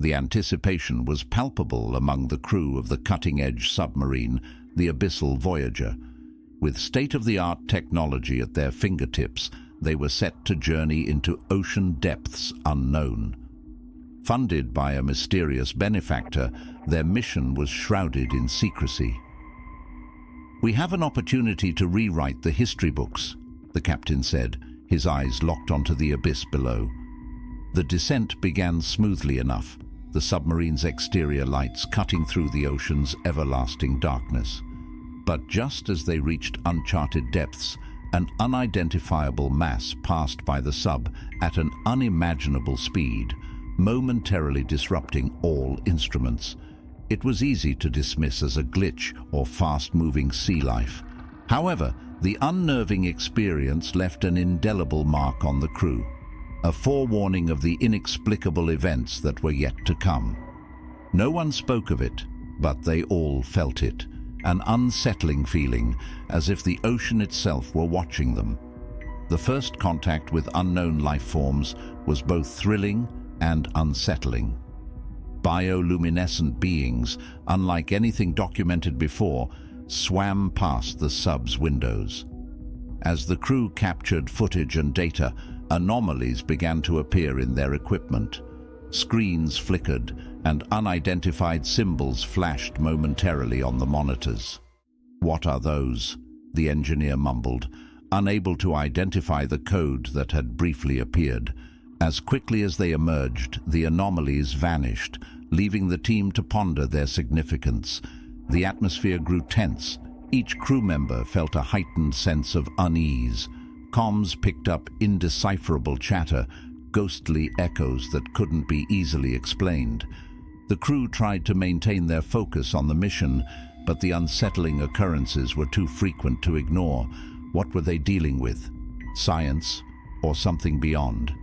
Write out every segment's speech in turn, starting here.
The anticipation was palpable among the crew of the cutting-edge submarine, the Abyssal Voyager. With state-of-the-art technology at their fingertips, they were set to journey into ocean depths unknown. Funded by a mysterious benefactor, their mission was shrouded in secrecy. "We have an opportunity to rewrite the history books," the captain said, his eyes locked onto the abyss below. The descent began smoothly enough, the submarine's exterior lights cutting through the ocean's everlasting darkness. But just as they reached uncharted depths, an unidentifiable mass passed by the sub at an unimaginable speed, momentarily disrupting all instruments. It was easy to dismiss as a glitch or fast-moving sea life. However, the unnerving experience left an indelible mark on the crew, a forewarning of the inexplicable events that were yet to come. No one spoke of it, but they all felt it, an unsettling feeling, as if the ocean itself were watching them. The first contact with unknown life forms was both thrilling and unsettling. Bioluminescent beings, unlike anything documented before, swam past the sub's windows. As the crew captured footage and data, anomalies began to appear in their equipment. Screens flickered, and unidentified symbols flashed momentarily on the monitors. "What are those?" the engineer mumbled, unable to identify the code that had briefly appeared. As quickly as they emerged, the anomalies vanished, leaving the team to ponder their significance. The atmosphere grew tense. Each crew member felt a heightened sense of unease. Comms picked up indecipherable chatter, ghostly echoes that couldn't be easily explained. The crew tried to maintain their focus on the mission, but the unsettling occurrences were too frequent to ignore. What were they dealing with? Science or something beyond?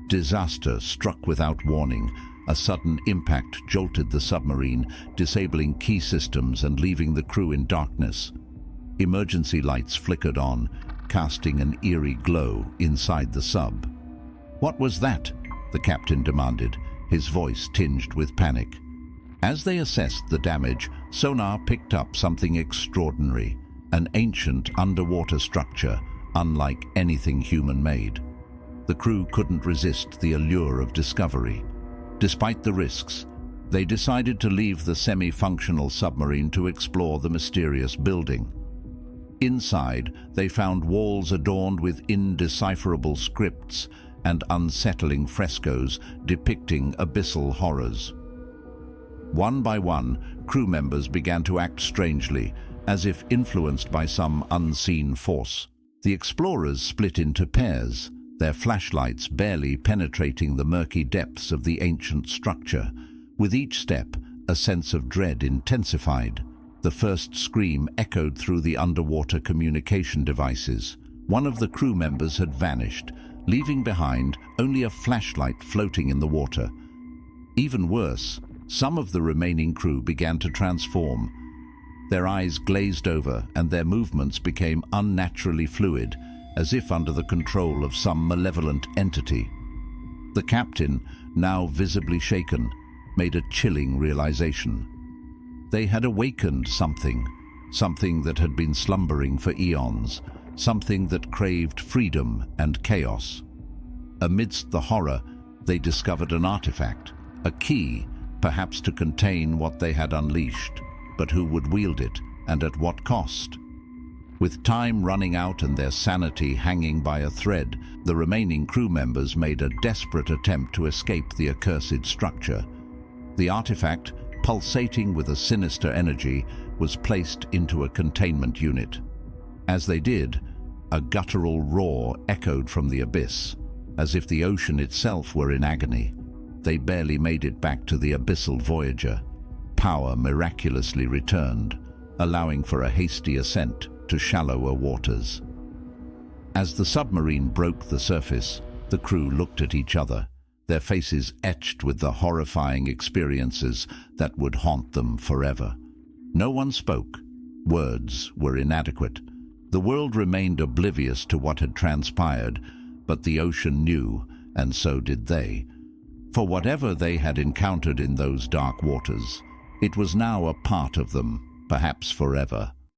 Disaster struck without warning. A sudden impact jolted the submarine, disabling key systems and leaving the crew in darkness. Emergency lights flickered on, casting an eerie glow inside the sub. "What was that?" the captain demanded, his voice tinged with panic. As they assessed the damage, sonar picked up something extraordinary, an ancient underwater structure, unlike anything human-made. The crew couldn't resist the allure of discovery. Despite the risks, they decided to leave the semi-functional submarine to explore the mysterious building. Inside, they found walls adorned with indecipherable scripts and unsettling frescoes depicting abyssal horrors. One by one, crew members began to act strangely, as if influenced by some unseen force. The explorers split into pairs, their flashlights barely penetrating the murky depths of the ancient structure. With each step, a sense of dread intensified. The first scream echoed through the underwater communication devices. One of the crew members had vanished, leaving behind only a flashlight floating in the water. Even worse, some of the remaining crew began to transform. Their eyes glazed over and their movements became unnaturally fluid, as if under the control of some malevolent entity. The captain, now visibly shaken, made a chilling realization. They had awakened something that had been slumbering for eons, something that craved freedom and chaos. Amidst the horror, they discovered an artifact, a key, perhaps to contain what they had unleashed, but who would wield it, and at what cost? With time running out and their sanity hanging by a thread, the remaining crew members made a desperate attempt to escape the accursed structure. The artifact, pulsating with a sinister energy, was placed into a containment unit. As they did, a guttural roar echoed from the abyss, as if the ocean itself were in agony. They barely made it back to the Abyssal Voyager. Power miraculously returned, allowing for a hasty ascent to shallower waters. As the submarine broke the surface, the crew looked at each other, their faces etched with the horrifying experiences that would haunt them forever. No one spoke. Words were inadequate. The world remained oblivious to what had transpired, but the ocean knew, and so did they. For whatever they had encountered in those dark waters, it was now a part of them, perhaps forever.